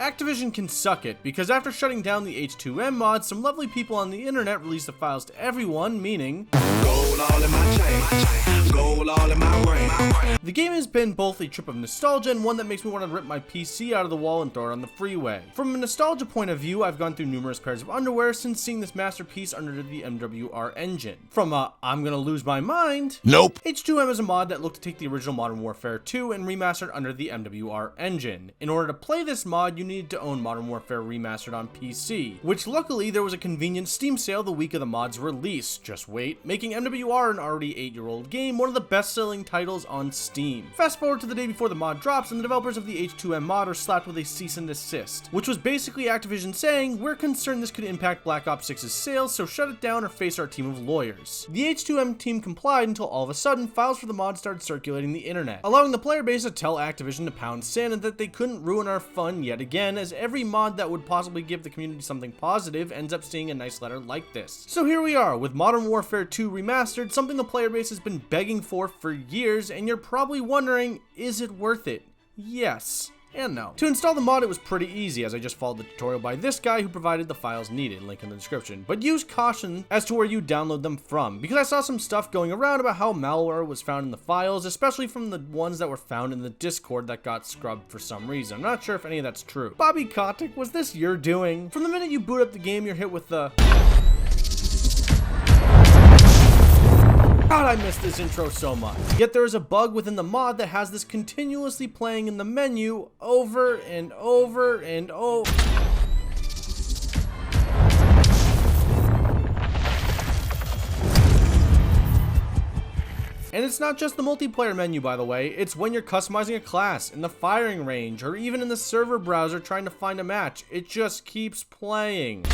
Activision can suck it, because after shutting down the H2M mod, some lovely people on the internet released the files to everyone, meaning gold all in my chain, gold all in my brain. The game has been both a trip of nostalgia and one that makes me want to rip my PC out of the wall and throw it on the freeway. From a nostalgia point of view, I've gone through numerous pairs of underwear since seeing this masterpiece under the MWR engine. From I'm gonna lose my mind, nope. H2M is a mod that looked to take the original Modern Warfare 2 and remastered under the MWR engine. In order to play this mod, you needed to own Modern Warfare Remastered on PC, which luckily there was a convenient Steam sale the week of the mod's release. Just wait, making MWR, an already 8-year-old game, one of the best-selling titles on Steam. Fast forward to the day before the mod drops, and the developers of the H2M mod are slapped with a cease and desist, which was basically Activision saying, "We're concerned this could impact Black Ops 6's sales, so shut it down or face our team of lawyers." The H2M team complied until all of a sudden, files for the mod started circulating the internet, allowing the player base to tell Activision to pound sand and that they couldn't ruin our fun yet again, as every mod that would possibly give the community something positive ends up seeing a nice letter like this. So here we are with Modern Warfare 2 Remastered, something the player base has been begging for years, and you're probably wondering, is it worth it? Yes. And no. To install the mod, it was pretty easy, as I just followed the tutorial by this guy who provided the files needed, link in the description. But use caution as to where you download them from, because I saw some stuff going around about how malware was found in the files, especially from the ones that were found in the Discord that got scrubbed for some reason. I'm not sure if any of that's true. Bobby Kotick, was this your doing? From the minute you boot up the game, you're hit with the God, I miss this intro so much. Yet there is a bug within the mod that has this continuously playing in the menu over and over and over. And it's not just the multiplayer menu, by the way, it's when you're customizing a class, in the firing range, or even in the server browser trying to find a match. It just keeps playing.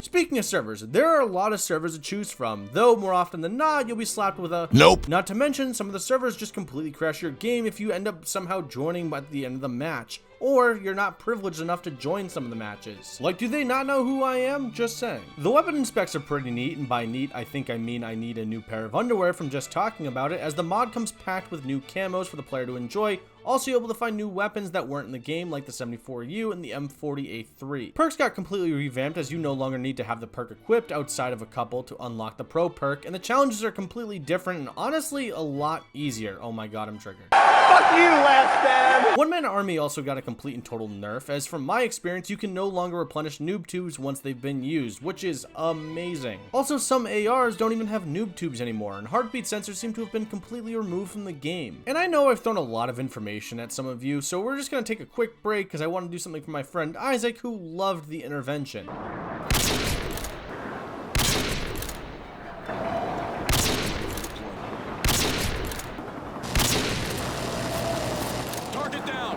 Speaking of servers, there are a lot of servers to choose from, though more often than not, you'll be slapped with a nope. Not to mention, some of the servers just completely crash your game if you end up somehow joining by the end of the match, or you're not privileged enough to join some of the matches. Like, do they not know who I am? Just saying. The weapon specs are pretty neat, and by neat, I think I mean I need a new pair of underwear from just talking about it, as the mod comes packed with new camos for the player to enjoy. Also able to find new weapons that weren't in the game, like the 74U and the M40A3. Perks got completely revamped, as you no longer need to have the perk equipped outside of a couple to unlock the pro perk, and the challenges are completely different and honestly a lot easier. Oh my god, I'm triggered. Fuck you, Last Stand! One Man Army also got a complete and total nerf, as from my experience, you can no longer replenish noob tubes once they've been used, which is amazing. Also, some ARs don't even have noob tubes anymore, and heartbeat sensors seem to have been completely removed from the game. And I know I've thrown a lot of information at some of you, so we're just gonna take a quick break because I want to do something for my friend Isaac, who loved the intervention.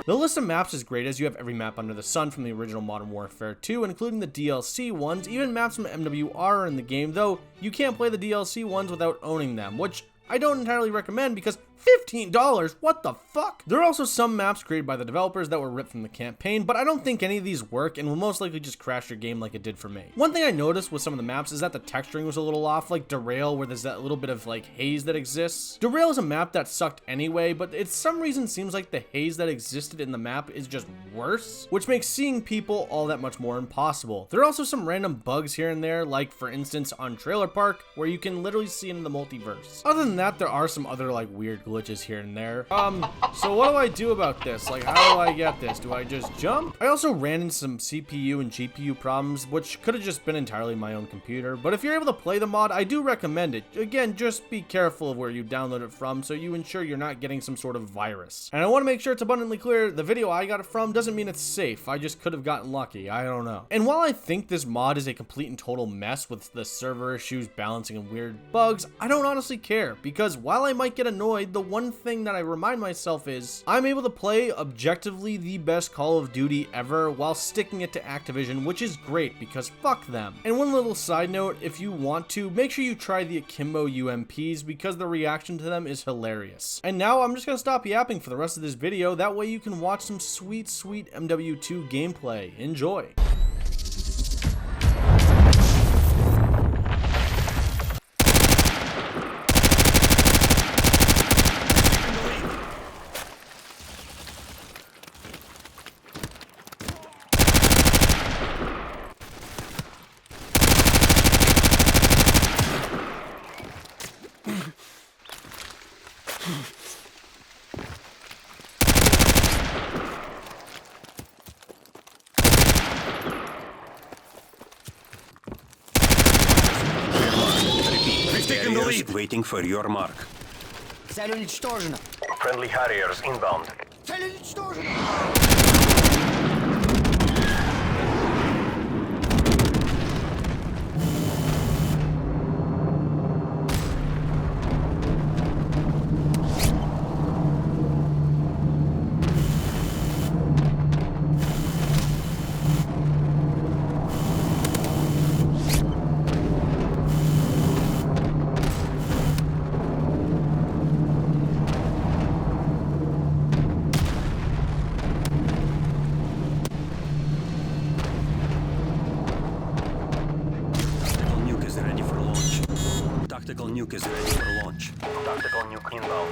The list of maps is great, as you have every map under the sun from the original Modern Warfare 2, including the DLC ones. Even maps from MWR are in the game, though you can't play the DLC ones without owning them, which I don't entirely recommend because $15? What the fuck? There are also some maps created by the developers that were ripped from the campaign, but I don't think any of these work and will most likely just crash your game like it did for me. One thing I noticed with some of the maps is that the texturing was a little off, like Derail, where there's that little bit of like haze that exists. Derail is a map that sucked anyway, but it some reason seems like the haze that existed in the map is just worse, which makes seeing people all that much more impossible. There are also some random bugs here and there, like for instance on Trailer Park, where you can literally see into the multiverse. Other than that, there are some other like weird glitches here and there. So what do I do about this? Like, how do I get this? Do I just jump? I also ran into some CPU and GPU problems, which could have just been entirely my own computer, but if you're able to play the mod, I do recommend it. Again, just be careful of where you download it from so you ensure you're not getting some sort of virus. And I want to make sure it's abundantly clear, the video I got it from doesn't mean it's safe. I just could have gotten lucky. I don't know. And while I think this mod is a complete and total mess with the server issues, balancing, and weird bugs, I don't honestly care, because while I might get annoyed, the one thing that I remind myself is I'm able to play objectively the best Call of Duty ever while sticking it to Activision, which is great because fuck them. And one little side note, if you want to, make sure you try the Akimbo UMPs because the reaction to them is hilarious. And now I'm just gonna stop yapping for the rest of this video, that way you can watch some sweet MW2 gameplay. Enjoy. Cruisers waiting for your mark. Цель уничтожена. Friendly Harriers inbound. Цель уничтожена. Tactical nuke is ready for launch. Tactical nuke inbound.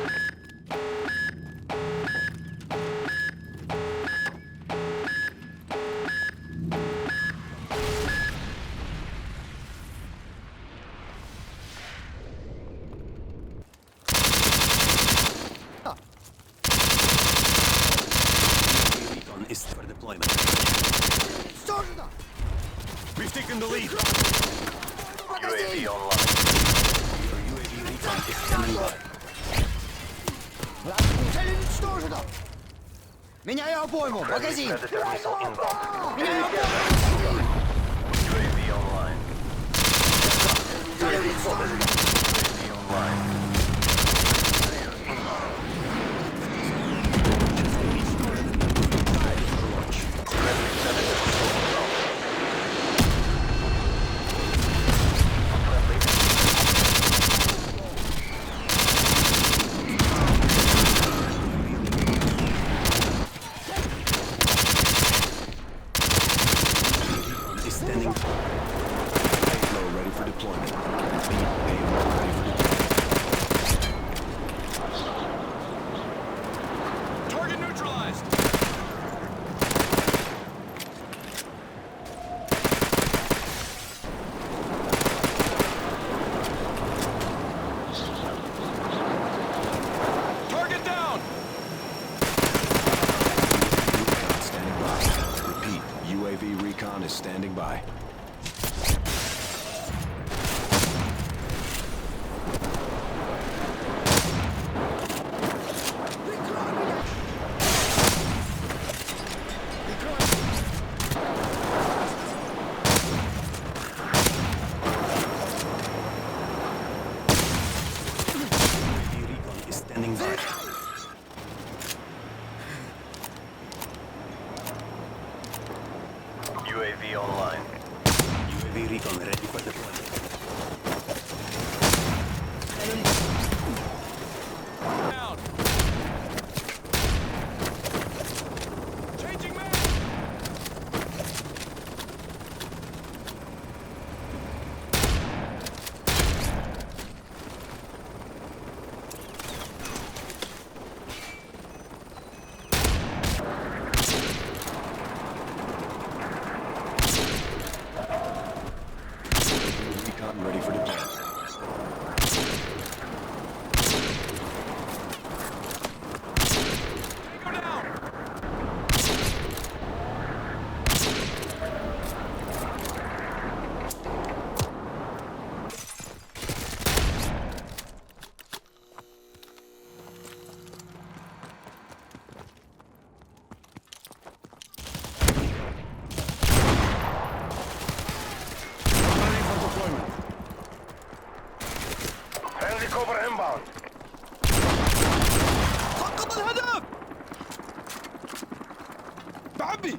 Recon is for deployment. Уничтожена. We've taken the lead. UAV online. Your UAV recon is standing by. Цель уничтожена. Меняю обойму. Магазин. Predator missile inbound. Меняю обойму. UAV online. UAV online. Is standing by. Payload ready for deployment. Payload ready for deployment. Target neutralized. Target down. Standing by. Repeat. UAV recon is standing by. UAV recon is standing by. UAV online. UAV recon ready for deployment. Down. Changing man. Recon ready for deployment. Go down. Ready for deployment. Friendly cover inbound. حقق الهدف. بعبي.